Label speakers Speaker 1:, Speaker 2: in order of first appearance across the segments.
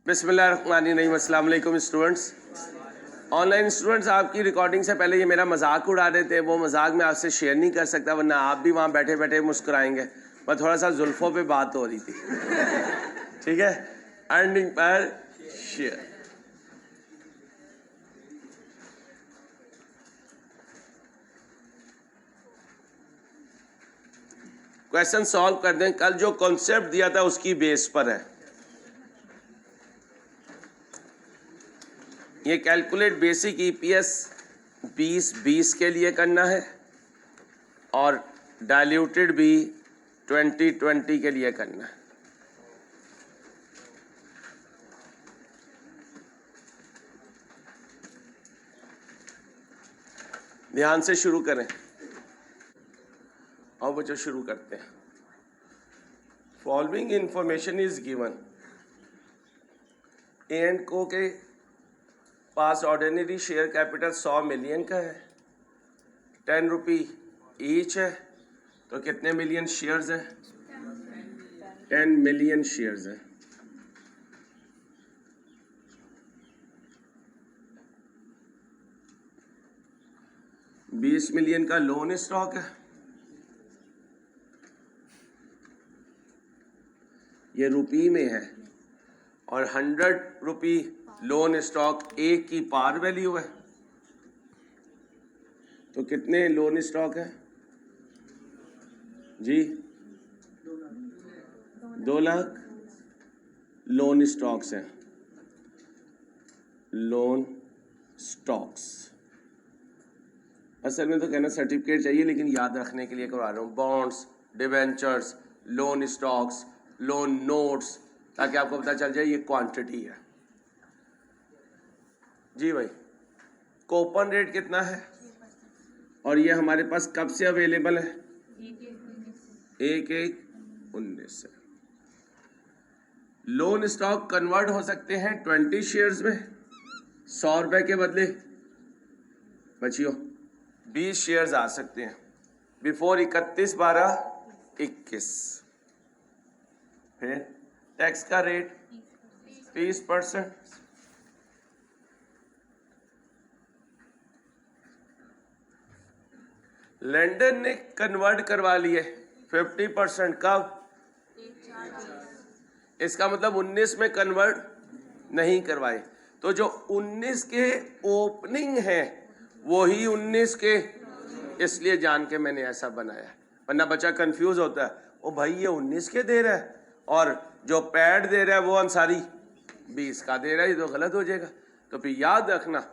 Speaker 1: बिस्मिल्लाहिर्रहमानिर्रहीम। अस्सलाम वालेकुम स्टूडेंट्स। ऑनलाइन स्टूडेंट्स, आपकी रिकॉर्डिंग से पहले ये मेरा मजाक उड़ा रहे थे, वो मजाक मैं आपसे शेयर नहीं कर सकता वरना आप भी वहाँ बैठे बैठे मुस्कुराएंगे। पर थोड़ा सा जुल्फों पे बात हो रही थी। ठीक है, earning per share. Question solve कर दें। कल जो कॉन्सेप्ट दिया था उसकी बेस पर है ये। कैलकुलेट बेसिक ईपीएस 2020 के लिए करना है और डाइल्यूटेड भी 2020 के लिए करना है। ध्यान से शुरू करें और बच्चों शुरू करते हैं। Following information is given. A and को के पास ऑर्डिनरी शेयर कैपिटल 100 मिलियन का है, 10 रुपी ईच है, तो कितने मिलियन शेयर्स हैं? 10 मिलियन शेयर्स हैं। $20 मिलियन का लोन स्टॉक है, ये रुपी में है, और 100 रुपी लोन स्टॉक एक की पार वैल्यू है। तो कितने लोन स्टॉक है जी? 2 लाख लोन स्टॉक्स हैं। लोन स्टॉक्स असल में तो कहना सर्टिफिकेट चाहिए, लेकिन याद रखने के लिए करवा रहा हूँ। Bonds, debentures, loan stocks, loan notes, ताकि आपको पता चल जाए ये क्वांटिटी है जी भाई। कूपन रेट कितना है और ये हमारे पास कब से अवेलेबल है? 1/1/19 से। लोन स्टॉक कन्वर्ट हो सकते हैं 20 शेयर्स में। 100 रुपए के बदले बच्चियों 20 शेयर्स आ सकते हैं बिफोर 31/12/21। फिर टैक्स का रेट 30%। लेंडर ने कन्वर्ट करवा लिए 50%। कब? इसका मतलब 19 में कन्वर्ट नहीं करवाए, तो जो 19 के ओपनिंग है वही 19 के, इसलिए जान के मैंने ऐसा बनाया, वरना बच्चा कंफ्यूज होता है। ओ भाई ये 19 के दे रहा है और जो पैड दे रहा है वो अंसारी 20 का दे रहा है, ये तो गलत हो जाएगा। तो फिर याद रखना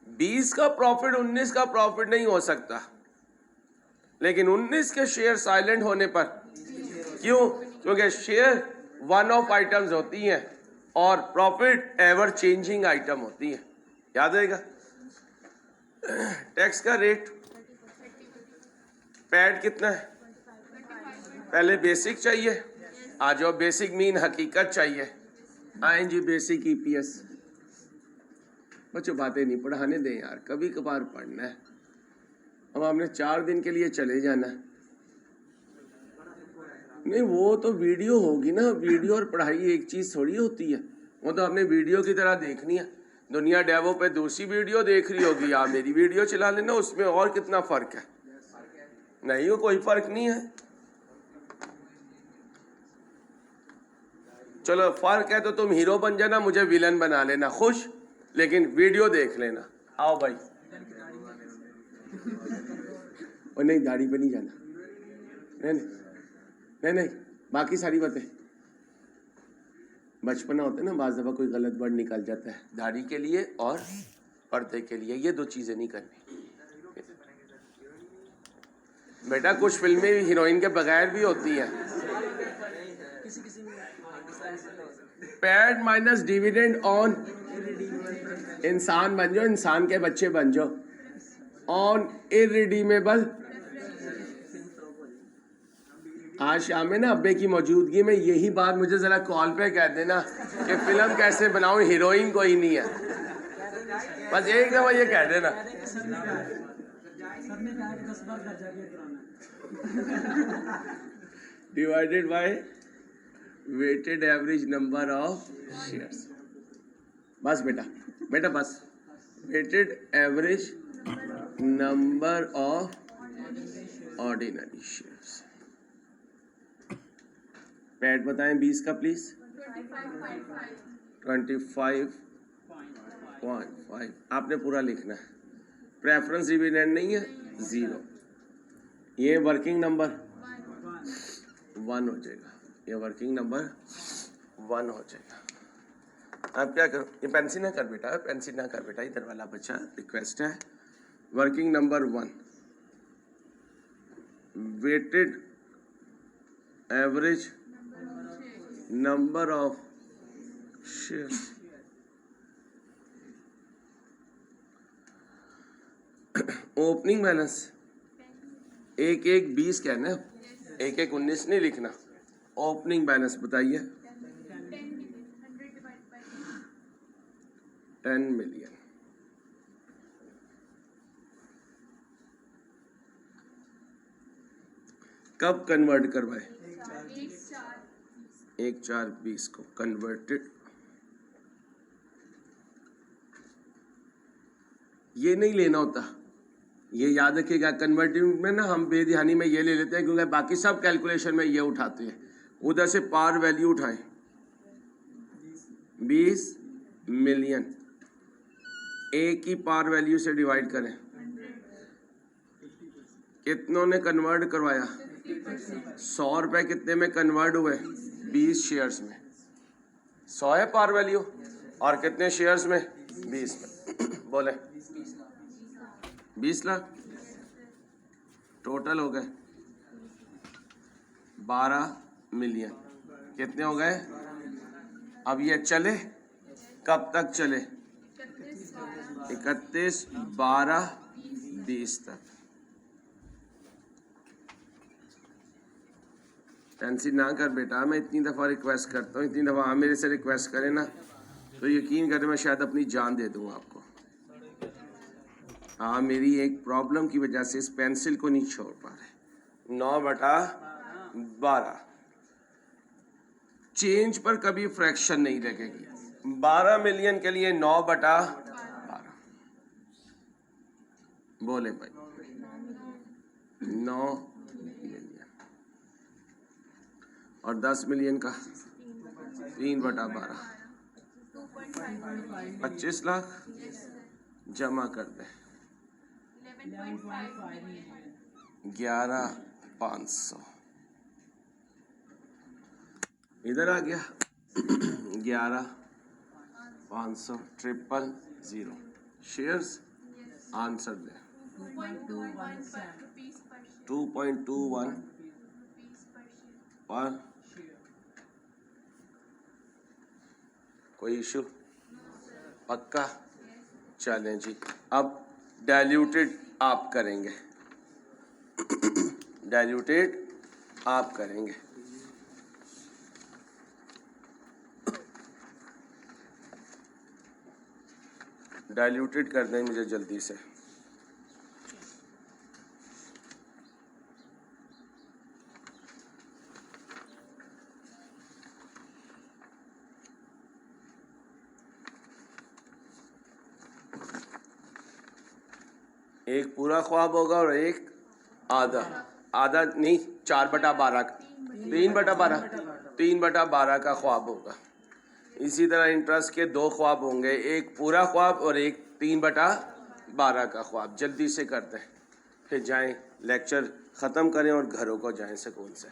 Speaker 1: 20 का प्रॉफिट 19 का प्रॉफिट नहीं हो सकता, लेकिन 19 के शेयर साइलेंट होने पर। क्यों? क्योंकि शेयर वन ऑफ आइटम्स होती हैं और प्रॉफिट एवर चेंजिंग आइटम होती है। याद रहेगा। टैक्स का रेट पैड कितना है? पहले बेसिक चाहिए, आ जाओ। बेसिक मीन हकीकत चाहिए। आए जी बेसिक ईपीएस। बच्चों बातें नहीं पढ़ाने दें यार, कभी कभार पढ़ना है। अब आपने 4 दिन के लिए चले जाना है। नहीं, वो तो वीडियो होगी ना। वीडियो और पढ़ाई एक चीज थोड़ी होती है। वो तो आपने वीडियो की तरह देखनी है। दुनिया डेवो पे दूसरी वीडियो देख रही होगी, आप मेरी वीडियो चला लेना, उसमें और कितना फर्क है? नहीं, वो कोई फर्क नहीं है। चलो फर्क है तो तुम हीरो बन जाना, मुझे विलन बना लेना, खुश, लेकिन वीडियो देख लेना। आओ भाई। और नहीं, दाढ़ी पे नहीं जाना। नहीं नहीं नहीं नहीं, बाकी सारी बातें। बचपना होता है ना, बाज़ दफ़ा कोई गलत वर्ड निकल जाता है। दाढ़ी के लिए और पर्दे के लिए ये 2 चीज़ें नहीं करनी बेटा। कुछ फिल्में हीरोइन के बगैर भी होती हैं। पैड माइनस डिविडेंड ऑन, इंसान बन जाओ, इंसान के बच्चे बन जाओ, ऑन इररिडीमेबल। आज शाम में ना अब्बे की मौजूदगी में यही बात मुझे जरा कॉल पे कह देना कि फिल्म कैसे बनाऊं, हीरोइन कोई नहीं है। बस एक दफा ये कह देना। Divided by weighted average number of shares. बस बेटा, बेटा बस। Weighted average number of ordinary shares. पैड बताएं 20 का प्लीज। 25.5 आपने पूरा लिखना है। प्रेफरेंस डिविडेंड नहीं है, 0। ये वर्किंग नंबर 1 हो जाएगा, ये वर्किंग नंबर 1 हो जाएगा। आप क्या करो, ये पेंसिल ना कर बेटा, पेंसिल ना कर बेटा, इधर वाला बच्चा, रिक्वेस्ट है। Working number 1, weighted average number of shares. Opening balance 1/1 20 कहना है, 1/1 19 नहीं लिखना। ओपनिंग बैलेंस बताइए। 10 मिलियन। कब कन्वर्ट करवाए? 1/4/20 को कन्वर्टेड। ये नहीं लेना होता, ये याद रखिएगा। कन्वर्टिंग में ना हम बेध्यानी में ये ले लेते हैं, क्योंकि बाकी सब कैलकुलेशन में ये उठाते हैं। उधर से पार वैल्यू उठाएं, 20 मिलियन, एक ही पार वैल्यू से डिवाइड करें। कितनों ने कन्वर्ट करवाया? 100 रुपए कितने में कन्वर्ट हुए? 20 शेयर्स में। 100 है पार वैल्यू, और कितने शेयर्स में? 20 में। बोले 20 लाख टोटल हो गए। 12 मिलियन कितने हो गए? अब ये चले, कब तक चले? 31/12/20 तक। टेंशन ना कर बेटा, मैं इतनी दफ़ा रिक्वेस्ट करता हूँ, इतनी दफ़ा आप मेरे से रिक्वेस्ट करें ना, तो यकीन करें मैं शायद अपनी जान दे दूँ आपको। हाँ, मेरी एक प्रॉब्लम की वजह से इस पेंसिल को नहीं छोड़ पा रहे। 9/12 चेंज पर कभी फ्रैक्शन नहीं लगेगी। 12 मिलियन के लिए 9/12 बोले भाई, 9 मिलियन। और 10 मिलियन का 3/12 25 लाख जमा कर दे। 11,500 इधर आ गया। 11,500 000 शेयर्स। आंसर दे। 2.21 पर। कोई इशू? पक्का? चलें जी, अब डाइल्यूटेड आप करेंगे। डाइल्यूटेड आप करेंगे। डाइल्यूटेड कर दें मुझे जल्दी से। एक पूरा ख्वाब होगा और एक आधा। आधा नहीं, 4/12 का, 3/12 का ख्वाब होगा। इसी तरह इंटरेस्ट के 2 ख्वाब होंगे, एक पूरा ख्वाब और एक 3/12 का ख्वाब। जल्दी से करते हैं, फिर जाएं, लेक्चर ख़त्म करें और घरों को जाएं सुकून से।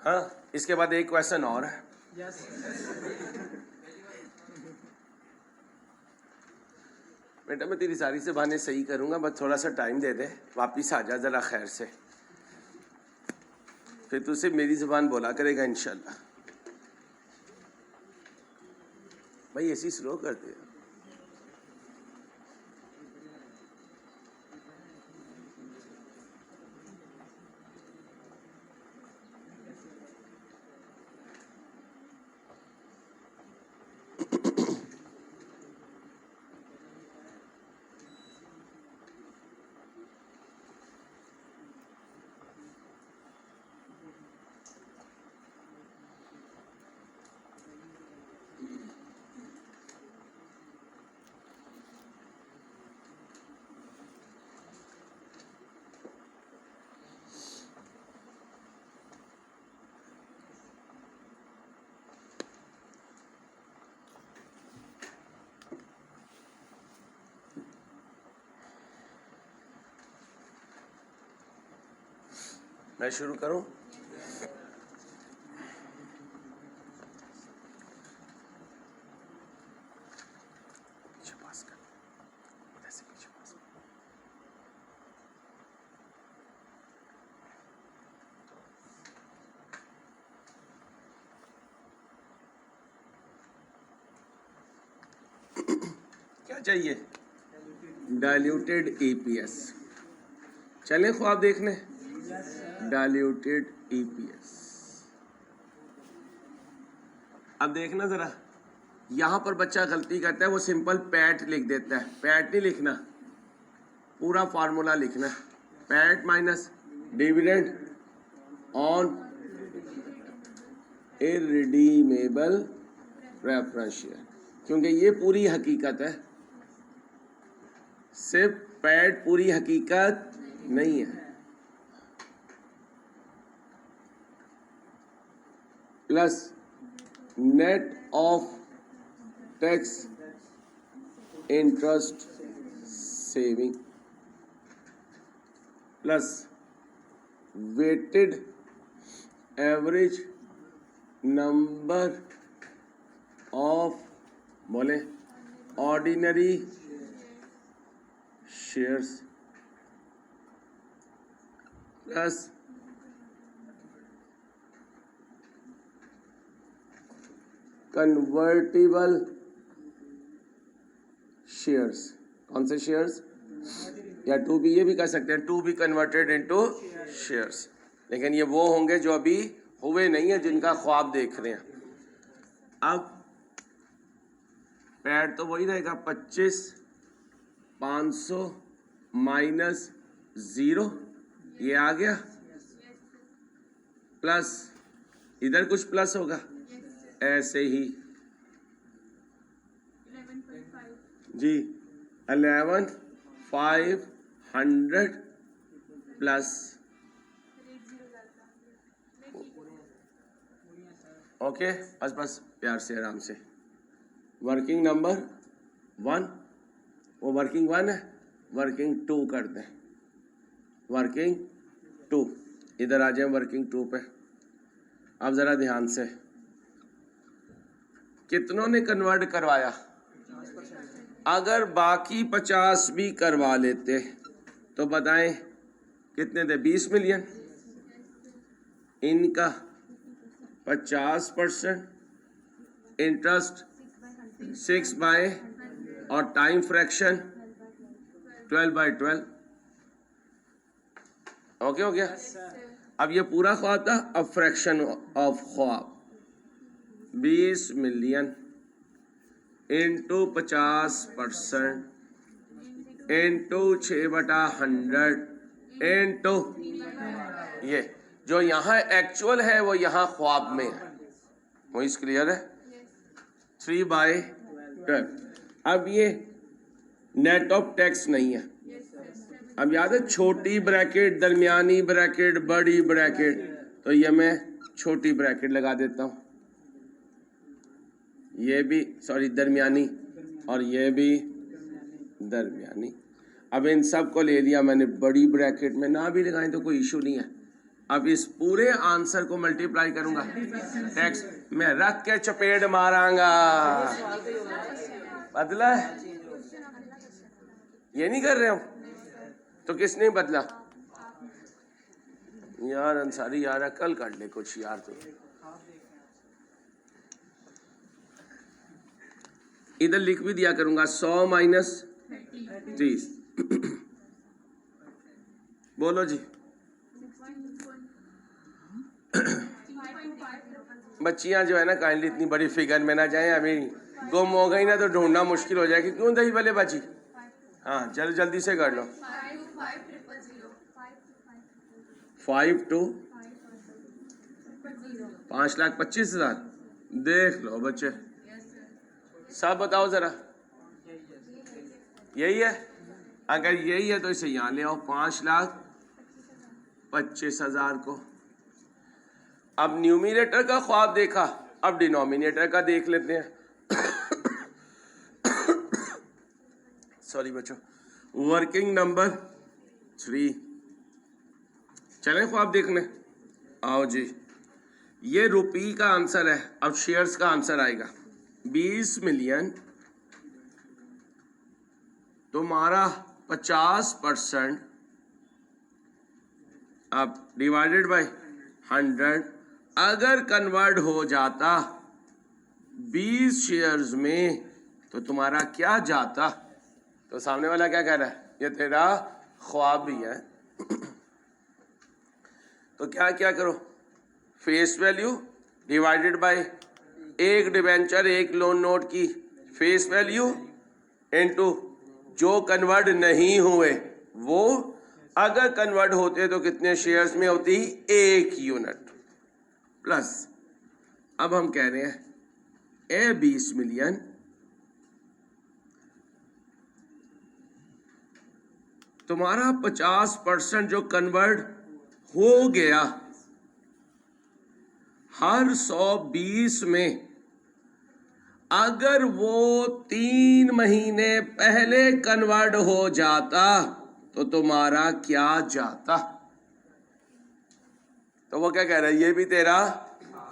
Speaker 1: हाँ, इसके बाद एक क्वेश्चन और है। बेटा मैं तेरी सारी ज़बानें सही करूँगा, बस थोड़ा सा टाइम दे दे, वापिस आ जा ज़रा खैर से, फिर तुझसे मेरी ज़बान बोला करेगा इंशाल्लाह। भाई ऐसी स्लो कर दे। मैं शुरू करूं? क्या चाहिए? Diluted EPS. चलें ख्वाब देखने। Diluted EPS. अब देखना जरा, यहां पर बच्चा गलती करता है, वो सिंपल पैट लिख देता है। पैट नहीं लिखना, पूरा फार्मूला लिखना है। PAT minus dividend on irredeemable preference share, क्योंकि ये पूरी हकीकत है, सिर्फ पैट पूरी हकीकत नहीं है। Plus net of tax interest saving plus weighted average number of बोले ordinary shares plus convertible shares. कौन से शेयर्स? या टू बी, ये भी कह सकते हैं to be converted into shares, लेकिन ये वो होंगे जो अभी हुए नहीं है, जिनका ख्वाब देख रहे हैं। अब पैड तो वही रहेगा, 25,500 माइनस 0, ये आ गया, प्लस इधर कुछ प्लस होगा, ऐसे ही जी 11,500 प्लस ओके। बस प्यार से आराम से। वर्किंग नंबर 1, वो वर्किंग 1 है, वर्किंग 2 कर दें। वर्किंग 2 इधर आ जाए, वर्किंग 2 पे। अब ज़रा ध्यान से, कितनों ने कन्वर्ट करवाया? अगर बाकी 50 भी करवा लेते तो बताएं कितने थे? 20 मिलियन। इनका 50%, इंटरेस्ट 6/, और टाइम फ्रैक्शन 12/12। ओके हो गया? अब ये पूरा ख्वाब था, अब फ्रैक्शन ऑफ ख्वाब 20 मिलियन इंटू 50% इंटू 6/100 इंटू ये जो यहाँ एक्चुअल है वो यहाँ ख्वाब में है। वही क्लियर है? 3/12। अब ये नेट ऑफ टैक्स नहीं है। अब याद है, छोटी ब्रैकेट, दरमियानी ब्रैकेट, बड़ी ब्रैकेट, तो ये मैं छोटी ब्रैकेट लगा देता हूँ, ये भी सॉरी दरमियानी, और ये भी दरमियानी। अब इन सब को ले लिया मैंने बड़ी ब्रैकेट में, ना भी लगाएं तो कोई इशू नहीं है। अब इस पूरे आंसर को मल्टीप्लाई करूंगा, टैक्स में रख के चपेट मारांगा। बदला है? ये नहीं कर रहे हो तो किसने बदला? यार अंसारी यार, कल कर ले कुछ यार। तो इधर लिख भी दिया करूंगा 100 माइनस 30। बोलो जी। बच्चियां जो है ना, काइंडली इतनी बड़ी फिगर में ना जाएं, अभी गुम हो गई ना तो ढूंढना मुश्किल हो जाएगी। क्यों दही वाले बची? हाँ जल्दी से कर लो। 5 to 5,25,000। देख लो बच्चे, सब बताओ जरा, यही है? अगर यही है तो इसे यहाँ ले आओ, 5,25,000 को। अब न्यूमिनेटर का ख्वाब देखा, अब डिनोमिनेटर का देख लेते हैं। सॉरी बच्चों। वर्किंग नंबर 3, चलें ख्वाब देखने, आओ जी। ये रुपी का आंसर है, अब शेयर्स का आंसर आएगा। 20 मिलियन तुम्हारा 50%, अब डिवाइडेड बाय 100, अगर कन्वर्ट हो जाता 20 शेयर्स में तो तुम्हारा क्या जाता? तो सामने वाला क्या कह रहा है? ये तेरा ख्वाब भी है। तो क्या क्या करो, फेस वैल्यू डिवाइडेड बाय एक डिबेंचर, एक लोन नोट की फेस वैल्यू इनटू जो कन्वर्ट नहीं हुए वो, अगर कन्वर्ट होते तो कितने शेयर्स में होती? 1 यूनिट प्लस। अब हम कह रहे हैं ए 20 मिलियन तुम्हारा 50% जो कन्वर्ट हो गया, हर 120 में अगर वो 3 महीने पहले कन्वर्ट हो जाता तो तुम्हारा क्या जाता? तो वो क्या कह रहा है? ये भी तेरा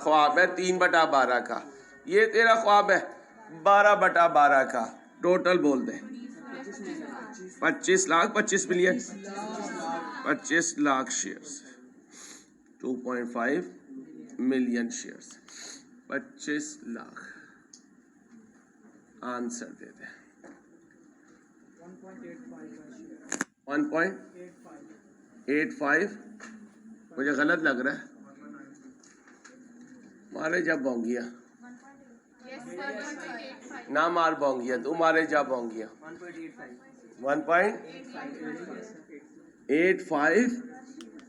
Speaker 1: ख्वाब है 3/12 का, ये तेरा ख्वाब है 12/12 का। टोटल बोल दे 25 lakh, 25 million, 25 lakh shares, 2.5 million shares, 25 lakh answer दे दे। 1.85 मुझे गलत लग रहा है, मारे जा बोंगिया ना, मार बोंगिया तू, मारे जा बोंगिया। 1.85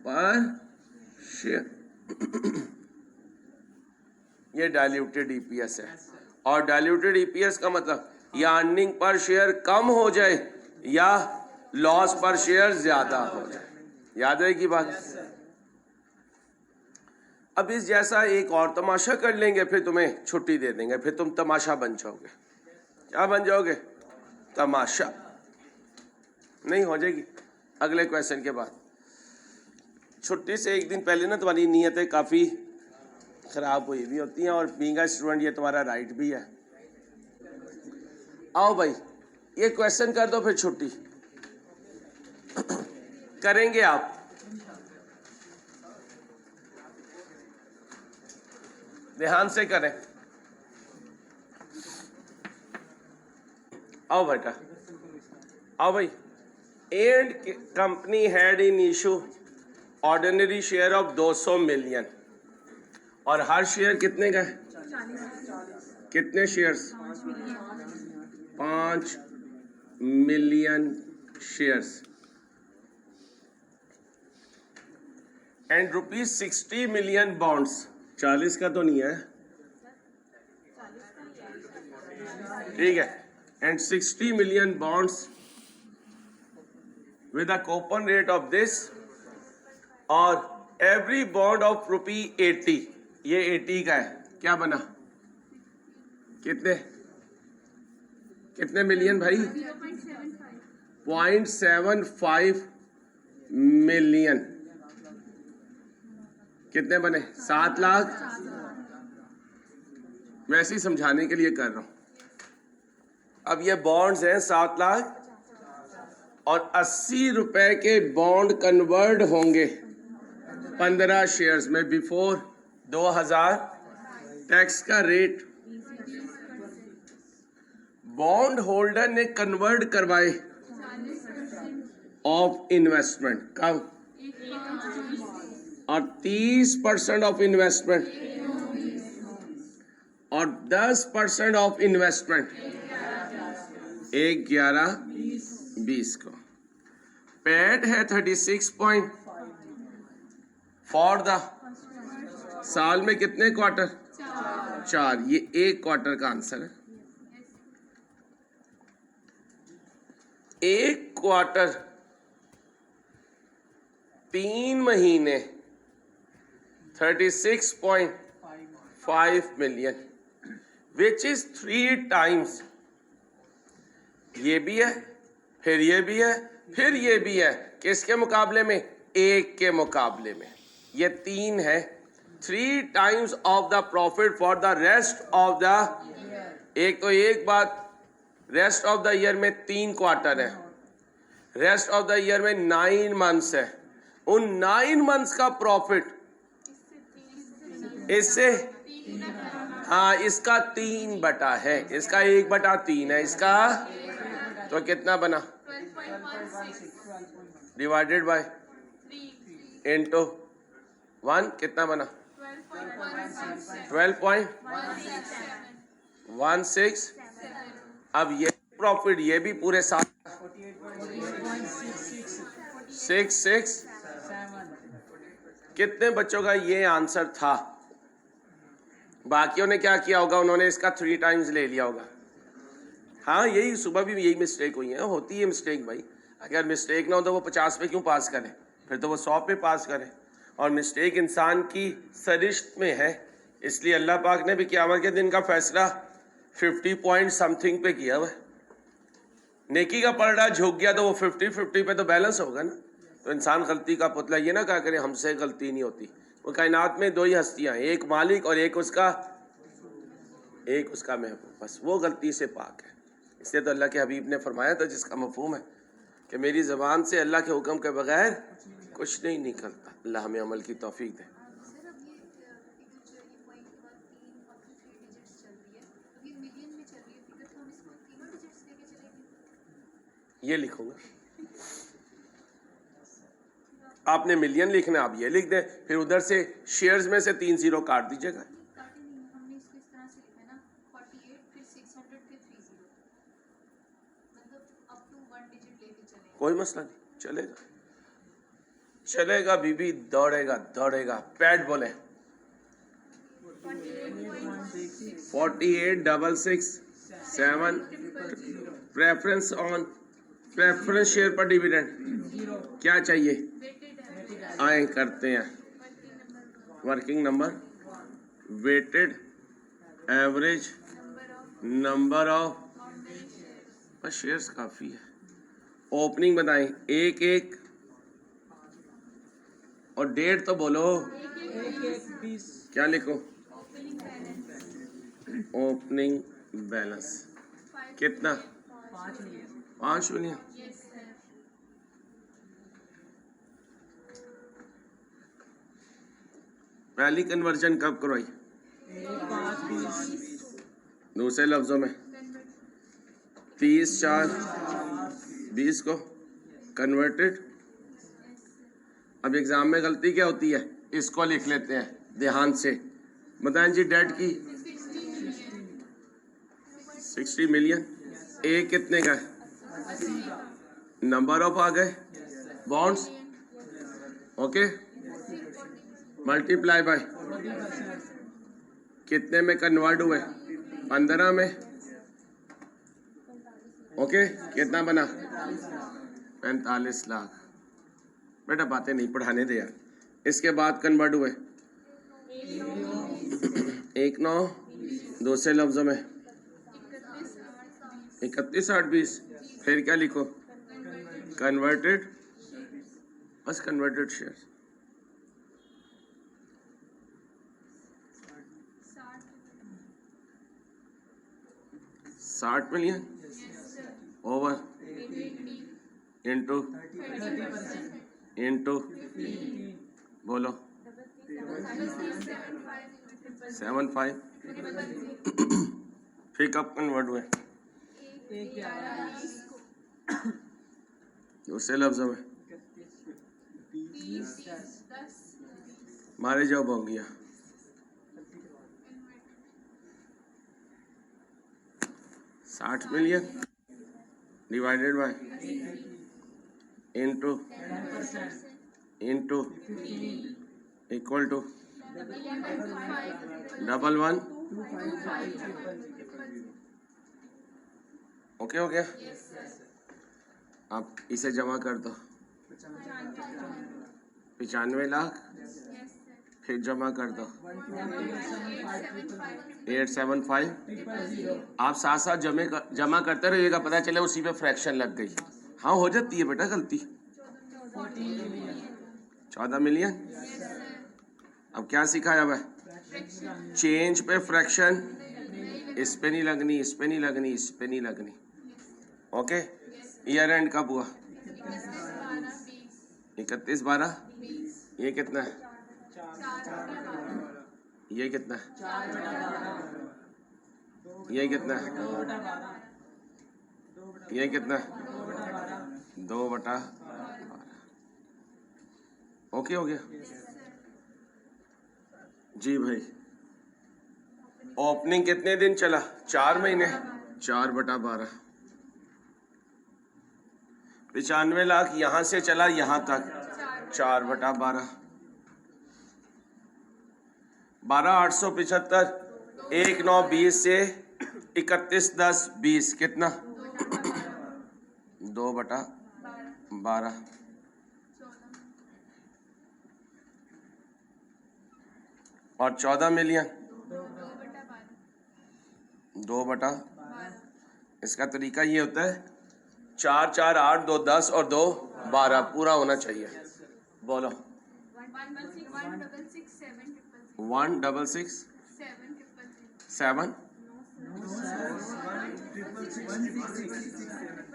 Speaker 1: पर शेयर। ये डाइल्यूटेड ईपीएस है, और डाइल्यूटेड ईपीएस का मतलब या अर्निंग पर शेयर कम हो जाए या लॉस पर शेयर ज्यादा हो जाए। याद रहेगी बात? अब इस जैसा एक और तमाशा कर लेंगे, फिर तुम्हें छुट्टी दे देंगे, फिर तुम तमाशा बन जाओगे। क्या बन जाओगे? तमाशा। नहीं हो जाएगी अगले क्वेश्चन के बाद। छुट्टी से एक दिन पहले ना तुम्हारी नीयतें काफ़ी ख़राब हुई भी होती हैं, और बीइंग अ स्टूडेंट ये तुम्हारा राइट भी है। आओ भाई, ये क्वेश्चन कर दो, फिर छुट्टी करेंगे आप। ध्यान से करें। आओ बेटा, आओ भाई। And company had in issue ordinary share of 200 million, और हर शेयर कितने का है? कितने shares? 5 million shares. And ₹60 million bonds. 40 का तो नहीं है, ठीक है। And 60 million bonds with a coupon rate of this, और every bond of ₹80, ये 80 का है। क्या बना? कितने कितने मिलियन भाई? 0.75 मिलियन। कितने बने? 7 लाख। वैसे ही समझाने के लिए कर रहा हूं। अब ये बॉन्ड्स हैं 7 लाख, और 80 रुपए के बॉन्ड कन्वर्ट होंगे 15 शेयर्स में बिफोर 2000 टैक्स का रेट। बॉन्ड होल्डर ने कन्वर्ट करवाए ऑफ इन्वेस्टमेंट कब? और 30% ऑफ इन्वेस्टमेंट और 10% ऑफ इन्वेस्टमेंट 1/11/20 को। पेड है 36 पॉइंट फॉर द साल में कितने क्वार्टर? 4। ये एक क्वार्टर का आंसर है। एक क्वार्टर 3 महीने 36.5 मिलियन, विच इज 3 टाइम्स। ये भी है, फिर ये भी है, फिर ये भी है। किसके मुकाबले में? 1 के मुकाबले में। ये 3 है, 3 times of the profit for the rest of the, एक तो एक बात, रेस्ट ऑफ द ईयर में 3 क्वार्टर है, रेस्ट ऑफ द ईयर में 9 मंथ्स है। उन 9 मंथ्स का प्रॉफिट इससे, हाँ, इसका 3/, है, इसका 1/3 है, इसका तो कितना बना, डिवाइडेड बाय इंटू 1 कितना बना, 12.16। अब ये प्रॉफिट, ये भी पूरे साल 66। कितने बच्चों का ये आंसर था? बाकियों ने क्या किया होगा, उन्होंने इसका 3 टाइम्स ले लिया होगा। हाँ, यही सुबह भी यही मिस्टेक हुई है, होती है मिस्टेक भाई। अगर मिस्टेक ना हो तो वो 50 पे क्यों पास करें, फिर तो वो 100 पे पास करें। और मिस्टेक इंसान की सरिश्त में है, इसलिए अल्लाह पाक ने भी क़यामत के दिन का फैसला 50 पॉइंट समथिंग पे किया हुआ है। नेकी का पलड़ा झुक गया तो वो 50-50 पे तो बैलेंस होगा ना। तो इंसान गलती का पुतला ये ना कहा करे हमसे गलती नहीं होती। वो कायनात में 2 ही हस्तियां हैं, एक मालिक और एक उसका महबूब, बस वो गलती से पाक है। इसलिए तो अल्लाह के हबीब ने फरमाया था, जिसका मफहूम है कि मेरी ज़बान से अल्लाह के हुक्म के बगैर कुछ नहीं निकलता। अल्लाह हमें अमल की तौफीक दे। ये लिखूंगा, आपने मिलियन लिखना, आप ये लिख दें, फिर उधर से शेयर्स में से 3 0 काट दीजिएगा। कोई मसला नहीं, चलेगा चलेगा बीबी, दौड़ेगा दौड़ेगा। पैड बोले 48,667 प्रेफरेंस ऑन, प्रेफरेंस शेयर पर डिविडेंड क्या चाहिए, आए करते हैं। Working number, weighted average number of, बस शेयर्स काफ़ी है। ओपनिंग बताएं, 1-1 और डेट तो बोलो, क्या लिखो, ओपनिंग बैलेंस कितना, 5 मिलियन। पहली कन्वर्जन कब करवाई, दूसरे लफ्जों में 30/4/20 को कन्वर्टेड। अब एग्जाम में गलती क्या होती है, इसको लिख लेते हैं ध्यान से। बताएं जी, डेट की 60 मिलियन। ए कितने का है, नंबर ऑफ आ गए बॉन्ड्स, ओके, मल्टीप्लाई बाय कितने में कन्वर्ट हुए, 15 में, ओके, कितना बना, 45 लाख। बेटा बातें नहीं पढ़ाने दे यार। इसके बाद कन्वर्ट हुए 1/9, दूसरे लफ्जों में 31/8/20। फिर क्या लिखो, कन्वर्टेड, बस converted share. 60 million over into बोलो 75। फिर कब कन्वर्ट हुए, दूसरे लफ्जों में मारे जाओ बोंगिया, 60 million divided by into equal to 11 okay हो गया। आप इसे जमा कर दो, 95 लाख, फिर जमा कर दो 875। आप साथ साथ जमा करते रहिएगा, पता चले उसी पे फ्रैक्शन लग गई। हाँ हो जाती है बेटा गलती। 14 मिलियन। अब क्या सिखाया हुआ है? चेंज पे फ्रैक्शन, इस पे नहीं लगनी, इस पे नहीं लगनी, इस पे नहीं लगनी। ओके, ईयर एंड कब हुआ? 31/12। ये कितना है? ये कितना है? ये कितना है? ये कितना है? 2/12। ओके हो गया जी भाई। ओपनिंग कितने दिन चला? 4 महीने। 4/12। 95 लाख यहां से चला यहां तक, 4/12। 12,875 1,920 से 31,10,20 कितना? 2/12। और 14 मिलियन 2/12। इसका तरीका ये होता है 4 4 8 2 10 और 2 12 पूरा होना चाहिए। बोलो 166 7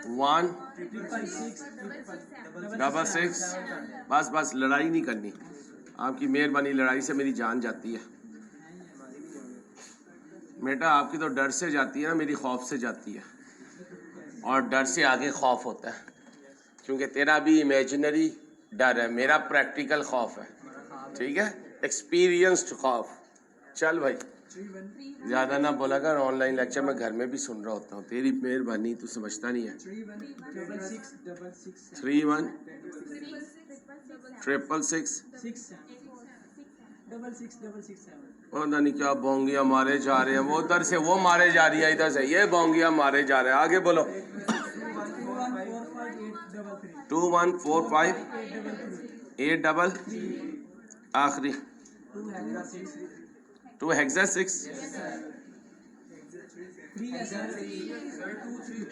Speaker 1: 166। बस बस लड़ाई नहीं करनी, आपकी मेहरबानी, लड़ाई से मेरी जान जाती है बेटा। आपकी तो डर से जाती है ना, मेरी खौफ से जाती है। और डर से आगे खौफ होता है, क्योंकि तेरा भी इमेजिनरी डर है, मेरा प्रैक्टिकल खौफ है। ठीक है, एक्सपीरियंस्ड खौफ। चल भाई ज्यादा ना बोला कर, ऑनलाइन लेक्चर मैं घर में भी सुन रहा होता हूँ। तेरी मेहरबानी, तू समझता नहीं है। 31 पता नहीं क्या बोंगिया मारे जा रहे हैं, वो उधर से वो मारे जा रही है, इधर से ये बोंगिया मारे जा रहे हैं। आगे बोलो 2145 8 आखिरी 2 हेक्सा 6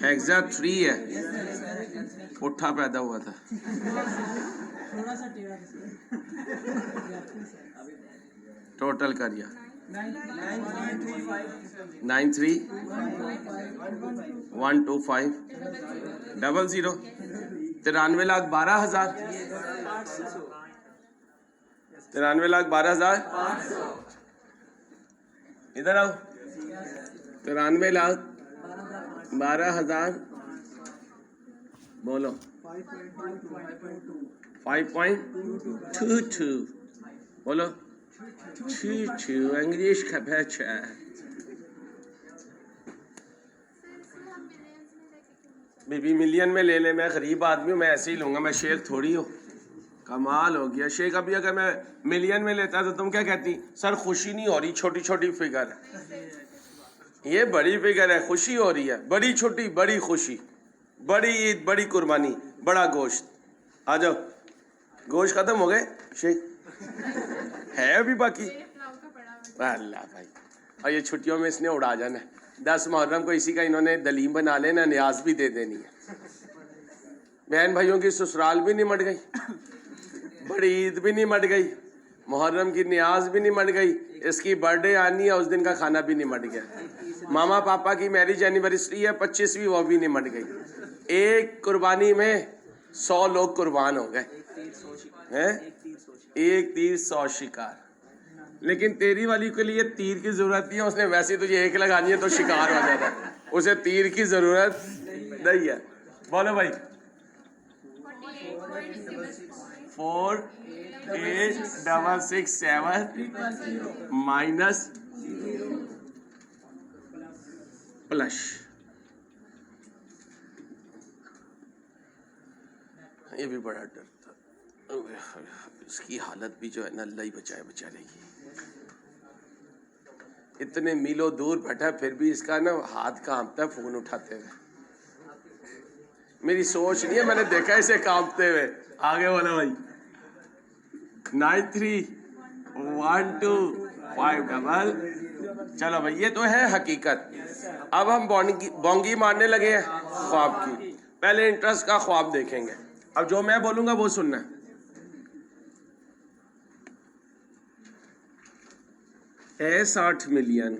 Speaker 1: हेक्सा 3 है, पुट्ठा पैदा हुआ था। टोटल करिए 93,125 00 93,12,000 93,12,000। इधर आओ 93,12,000 बोलो 5.22 बोलो 22 इंग्लिश का बच्चा। बीबी मिलियन में ले ले, मैं गरीब आदमी हूँ, मैं ऐसे ही लूंगा, मैं शेख थोड़ी हूँ। कमाल हो गया शेख। अभी अगर मैं मिलियन में लेता तो तुम क्या कहती? सर खुशी नहीं हो रही, छोटी छोटी फिगर है। ये बड़ी फिगर है, खुशी हो रही है। बड़ी छोटी बड़ी खुशी, बड़ी ईद बड़ी कुर्बानी, बड़ा गोश्त। आ जाओ, गोश्त खत्म हो गए शेख, है अभी बाकी। अल्लाह भाई, और ये छुट्टियों में इसने उड़ा जाना है। 10 मुहर्रम को इसी का इन्होंने दलीम बना लेना, न्याज भी दे देनी है। बहन भाइयों की ससुराल भी निमट गई, बड़ी ईद भी निमट गई, मुहर्रम की न्याज भी निमट गई, इसकी बर्थडे आनी है, उस दिन का खाना भी निमट गया। मामा पापा की मैरिज एनिवर्सरी है 25वीं, वो भी निमट गई। एक कुर्बानी में 100 लोग कुर्बान हो गए हैं, एक तीर 100 शिकार। लेकिन तेरी वाली के लिए तीर की जरूरत नहीं है, उसने वैसे तुझे एक लगानी है तो शिकार हो जाता है, उसे तीर की जरूरत नहीं है। बोलो भाई 4,8,667 माइनस प्लस। ये भी बड़ा डर था, इसकी हालत भी जो है ना, अल्लाह ही बचाए बेचारे की। इतने मीलों दूर बैठा फिर भी इसका ना हाथ कांपता है फोन उठाते हुए। मेरी सोच नहीं है, मैंने देखा इसे कांपते हुए। आगे बोला भाई 93,125 चलो भाई, ये तो है हकीकत। अब हम बोंगी मारने लगे हैं ख्वाब की। पहले इंटरेस्ट का ख्वाब देखेंगे। अब जो मैं बोलूंगा वो सुनना है। है 60 मिलियन,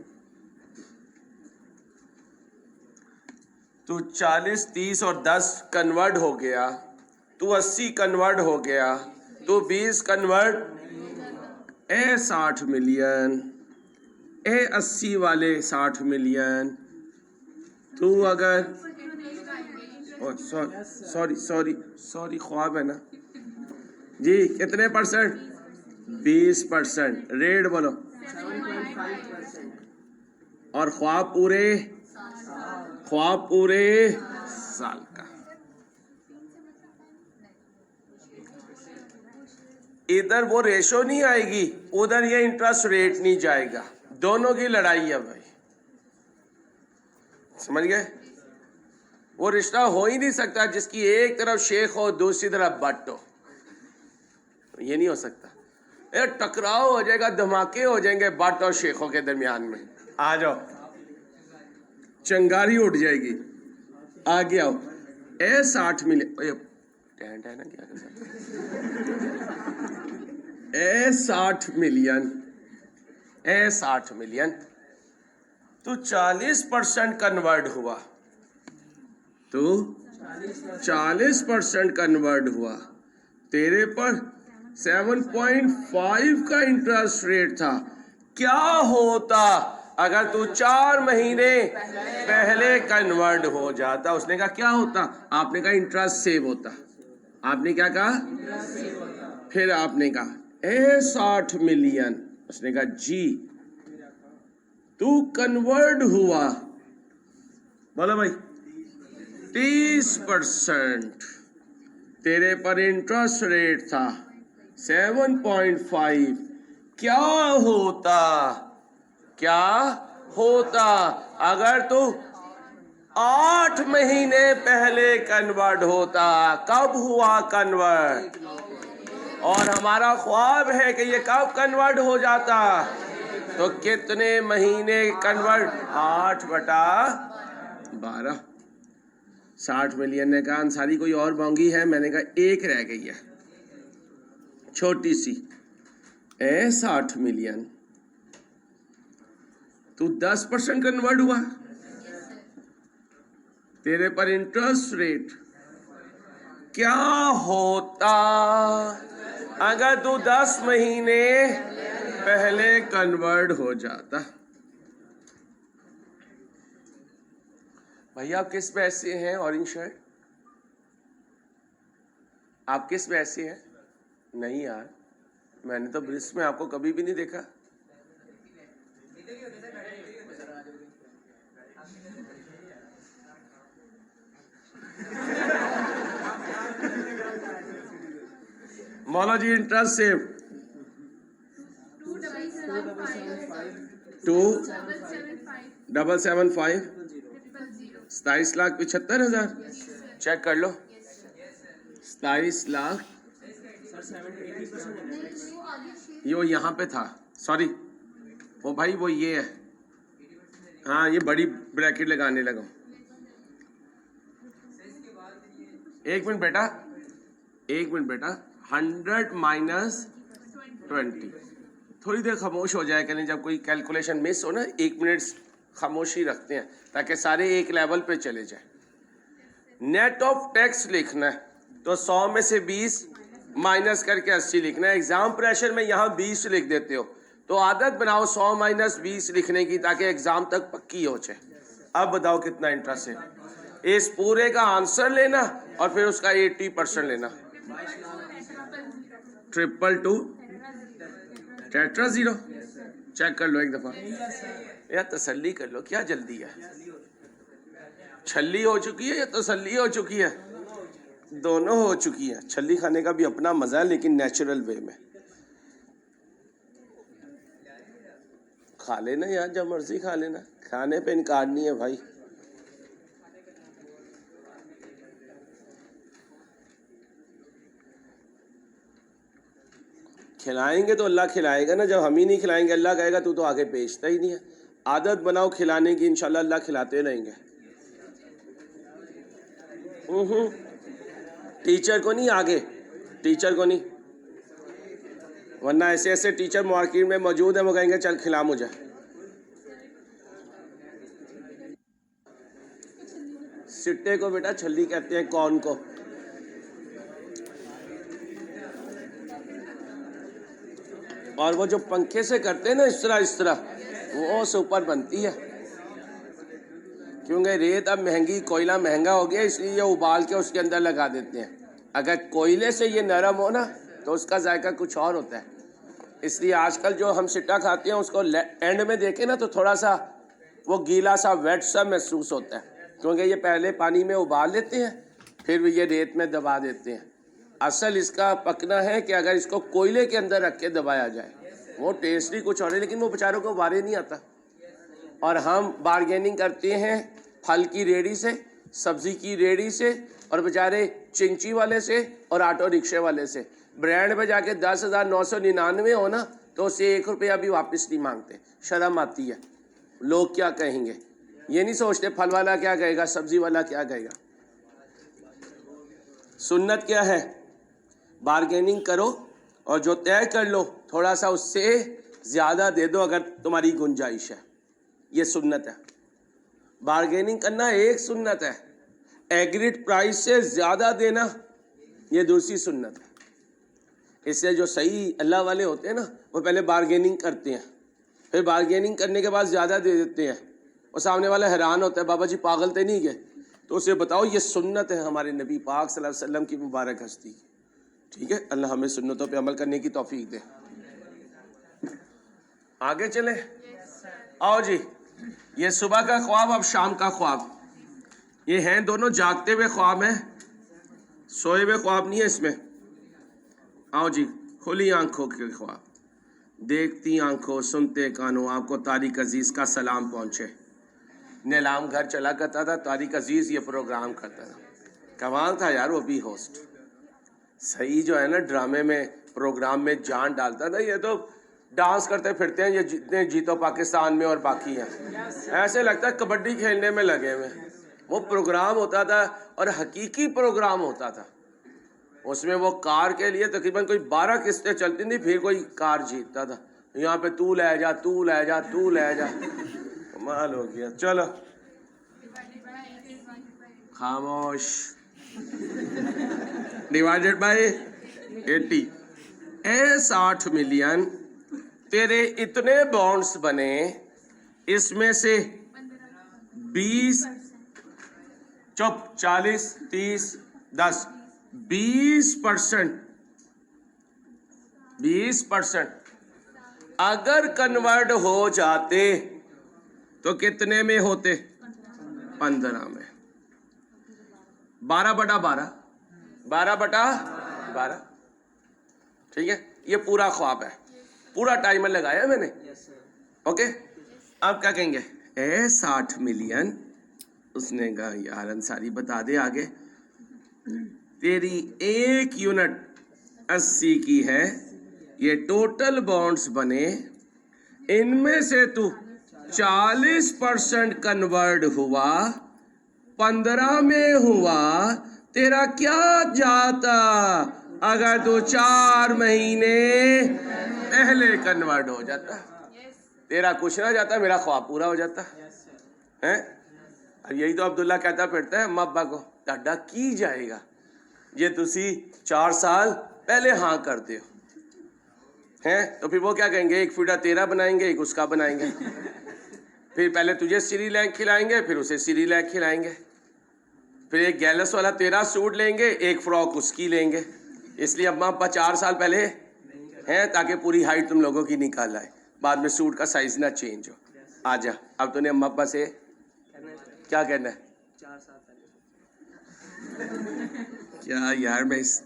Speaker 1: तो 40, 30 और 10 कन्वर्ट हो गया, तो 80 कन्वर्ट हो गया, तो 20 कन्वर्ट, ए 60 मिलियन, ए 80 वाले 60 मिलियन, तो अगर सॉरी ख्वाब है ना जी, कितने परसेंट? 20%। रेट बोलो। और ख्वाब पूरे साल का। इधर वो रेशो नहीं आएगी, उधर ये इंटरेस्ट रेट नहीं जाएगा, दोनों की लड़ाई है भाई, समझ गए? वो रिश्ता हो ही नहीं सकता जिसकी एक तरफ शेख हो दूसरी तरफ बट हो, ये नहीं हो सकता। ये टकराव हो जाएगा, धमाके हो जाएंगे बट और शेखों के दरमियान में। आ जाओ, चंगारी उठ जाएगी। आगे आओ। ए 60 मिलियन, टेंट है ना, क्या कर सकते? ए 60 मिलियन, ए 60 मिलियन, तो 40% कन्वर्ट हुआ, तो 40% कन्वर्ट हुआ, तेरे पर 7.5 का इंटरेस्ट रेट था। क्या होता अगर तू 4 महीने पहले कन्वर्ट हो जाता? उसने कहा क्या होता? आपने कहा इंटरेस्ट सेव होता। आपने क्या कहा? फिर आपने कहा ए 60 मिलियन, उसने कहा जी, तू कन्वर्ट हुआ, बोलो भाई 30%, तेरे पर इंटरेस्ट रेट था 7.5। क्या होता अगर तू 8 महीने पहले कन्वर्ट होता? कब हुआ कन्वर्ट? और हमारा ख्वाब है कि ये कब कन्वर्ट हो जाता, तो कितने महीने कन्वर्ट? 8/12। 60 मिलियन ने कहा अंसारी कोई और बाउंगी है? मैंने कहा एक रह गई है, छोटी सी, ए 60 मिलियन, तू 10% कन्वर्ट हुआ, तेरे पर इंटरेस्ट रेट क्या होता अगर तू 10 महीने पहले कन्वर्ट हो जाता? भैया आप किस बैच से हैं? ऑरेंज शर्ट, आप किस बैच से हैं? नहीं यार, मैंने तो ब्रिज में आपको कभी भी नहीं देखा। मौला जी इंटरेस्ट सेव 2775 27,75,000। चेक कर लो, 27 लाख। यो यहाँ पे था, सॉरी वो भाई वो ये है, हाँ ये बड़ी ब्रैकेट लगाने लगा। एक मिनट बेटा, 100 माइनस 20। थोड़ी देर खामोश हो जाए करें जब कोई कैलकुलेशन मिस हो ना, 1 मिनट खामोशी रखते हैं ताकि सारे एक लेवल पे चले जाए। नेट ऑफ टैक्स लिखना है तो 100 में से 20 माइनस करके 80 लिखना है। एग्जाम प्रेशर में यहाँ 20 लिख देते हो, तो आदत बनाओ 100 माइनस 20 लिखने की ताकि एग्जाम तक पक्की हो जाए। अब बताओ कितना इंटरेस्ट है? इस पूरे का आंसर लेना और फिर उसका 80% लेना। 222 टेट्रा 0। चेक कर लो एक दफा या तसल्ली कर लो, क्या जल्दी है? छल्ली हो चुकी है या तसल्ली हो चुकी है? दोनों हो चुकी है। छल्ली खाने का भी अपना मजा है, लेकिन नेचुरल वे में खा लेना यार, जब मर्जी खा लेना, खाने पे इनकार नहीं है भाई। खिलाएंगे तो अल्लाह खिलाएगा ना, जब हम ही नहीं खिलाएंगे अल्लाह कहेगा तू तो आगे बेचता ही नहीं है। आदत बनाओ खिलाने की, इंशाल्लाह अल्लाह खिलाते रहेंगे। टीचर को नहीं, आगे टीचर को नहीं, वरना ऐसे ऐसे टीचर मार्केट में मौजूद है, वो कहेंगे चल खिला मुझे। सिट्टे को बेटा छल्ली कहते हैं, कौन को। और वो जो पंखे से करते हैं ना इस तरह वो सुपर बनती है, क्योंकि रेत अब महंगी, कोयला महंगा हो गया, इसलिए ये उबाल के उसके अंदर लगा देते हैं। अगर कोयले से ये नरम हो ना तो उसका जायका कुछ और होता है। इसलिए आजकल जो हम सिट्टा खाते हैं उसको एंड में देखें ना तो थोड़ा सा वो गीला सा वेट सा महसूस होता है, क्योंकि ये पहले पानी में उबाल लेते हैं फिर ये रेत में दबा देते हैं। असल इसका पकना है कि अगर इसको कोयले के अंदर रख के दबाया जाए, वो टेस्ट ही कुछ और है, लेकिन वो बेचारों को वारे नहीं आता। और हम बार्गेनिंग करते हैं फल की रेडी से, सब्जी की रेडी से, और बेचारे चिंची वाले से और ऑटो रिक्शे वाले से। ब्रांड में जाके 10,999 हो ना तो उससे 1 रुपया भी वापस नहीं मांगते। शर्म आती है, लोग क्या कहेंगे, ये नहीं सोचते फल वाला क्या कहेगा, सब्जी वाला क्या कहेगा। सुन्नत क्या है, बार्गेनिंग करो और जो तय कर लो थोड़ा सा उससे ज़्यादा दे दो अगर तुम्हारी गुंजाइश है, ये सुन्नत है। बार्गेनिंग करना एक सुन्नत है, एग्रीड प्राइस से ज़्यादा देना ये दूसरी सुन्नत है। इससे जो सही अल्लाह वाले होते हैं ना वो पहले बार्गेनिंग करते हैं, फिर बार्गेनिंग करने के बाद ज़्यादा दे देते हैं, और सामने वाला हैरान होता है, बाबा जी पागल तो नहीं गए। तो उसे बताओ ये सुन्नत है हमारे नबी पाक सल्लल्लाहु अलैहि वसल्लम की मुबारक हस्ती की। ठीक है, अल्लाह हमें सुन्नतों पे अमल करने की तौफीक दे। आगे चले, आओ जी, ये सुबह का ख्वाब अब शाम का ख्वाब, ये हैं दोनों जागते हुए ख्वाब हैं, सोए हुए ख्वाब नहीं है इसमें। आओ जी, खुली आंखों के ख्वाब, देखती आंखों सुनते कानों, आपको तारिक अजीज का सलाम पहुंचे। नीलाम घर चला करता था, तारिक अजीज ये प्रोग्राम करता था, कमाल था यार वो भी होस्ट। सही जो है ना ड्रामे में प्रोग्राम में जान डालता था। ये तो डांस करते फिरते हैं ये जितने जीतो पाकिस्तान में और बाकी हैं, ऐसे लगता है कबड्डी खेलने में लगे हुए। वो प्रोग्राम होता था और हकीकी प्रोग्राम होता था, उसमें वो कार के लिए तकरीबन कोई 12 किस्तें चलती थी, फिर कोई कार जीतता था। यहाँ पे तू ले जा, तू ले जा, तू ले जा, कमाल हो गया। चलो खामोश, डिवाइडेड बाय 80, 60 मिलियन तेरे इतने बॉन्ड्स बने, इसमें से 20 चुप 40 30 10 20% अगर कन्वर्ट हो जाते तो कितने में होते? 15 में। 12/12 ठीक है, ये पूरा ख्वाब है, पूरा टाइमर लगाया मैंने। ओके, अब क्या कहेंगे? 60 मिलियन। उसने कहा यार अंसारी बता दे आगे। तेरी 1 यूनिट 80 की है, ये टोटल बॉन्ड्स बने, इनमें से तू 40% कन्वर्ट हुआ, 15 में हुआ, तेरा क्या जाता अगर तू 4 महीने पहले कन्वर्ट हो जाता? तेरा कुछ ना जाता, मेरा ख्वाब पूरा हो जाता है। यही तो अब्दुल्ला कहता फिरता है अम्मा अब्बा को, डाडा की जाएगा ये तुसी 4 साल पहले हाँ करते हो हैं। तो फिर वो क्या कहेंगे, 1 फीटा तेरा बनाएंगे, 1 उसका बनाएंगे, फिर पहले तुझे सीरी लैग खिलाएंगे, फिर उसे सीरी लैग खिलाएंगे, फिर एक गैलस वाला तेरा सूट लेंगे, 1 फ्रॉक उसकी लेंगे। इसलिए अम्मा अब्बा 4 साल पहले हैं ताकि पूरी हाइट तुम लोगों की निकाल आए, बाद में सूट का साइज ना चेंज हो। आजा, अब तूने अम्मा अब्बा से क्या कहना है?
Speaker 2: 4 साल पहले।
Speaker 1: क्या यार मैं इस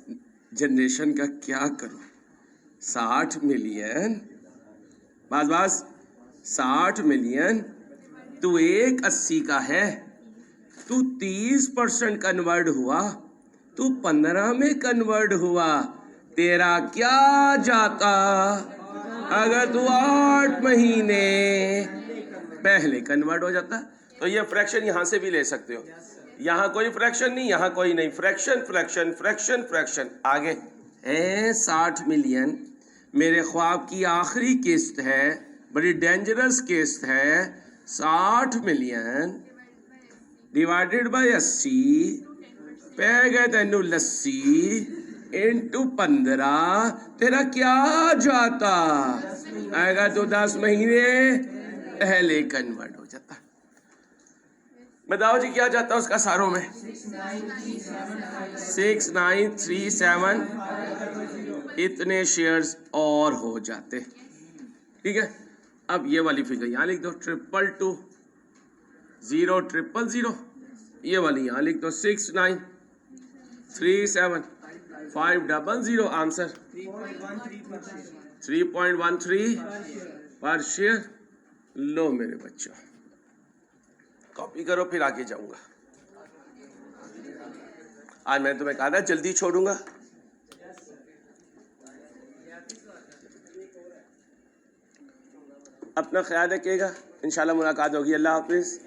Speaker 1: जनरेशन का क्या करूं? 60 मिलियन बस 60 मिलियन, तू 180 का है, तू 30% कन्वर्ट हुआ, तू 15 में कन्वर्ट हुआ, तेरा क्या जाता अगर तू 8 महीने पहले कन्वर्ट हो जाता? तो ये फ्रैक्शन यहाँ से भी ले सकते हो, यहाँ कोई फ्रैक्शन नहीं, यहाँ कोई नहीं, फ्रैक्शन फ्रैक्शन फ्रैक्शन फ्रैक्शन। आगे 60 मिलियन मेरे ख्वाब की आखिरी किस्त है, बड़ी डेंजरस किस्त है, 60 मिलियन डिवाइडेड बाय 80 पै गए तेनू लस्सी इंटू 15, तेरा क्या जाता आएगा तो 10 महीने पहले कन्वर्ट हो जाता। बताओ जी क्या जाता उसका सारों में 6937 इतने शेयर्स और हो जाते। ठीक है, अब ये वाली फिगर यहाँ लिख दो 222 ये वाली यहाँ लिख दो 6937 500 आंसर 3.13 पर शेयर। लो मेरे बच्चों कॉपी करो फिर आगे जाऊंगा। आज मैंने तुम्हें कहा था जल्दी छोड़ूंगा। अपना ख्याल रखिएगा, इंशाल्लाह मुलाकात होगी। अल्लाह हाफिज।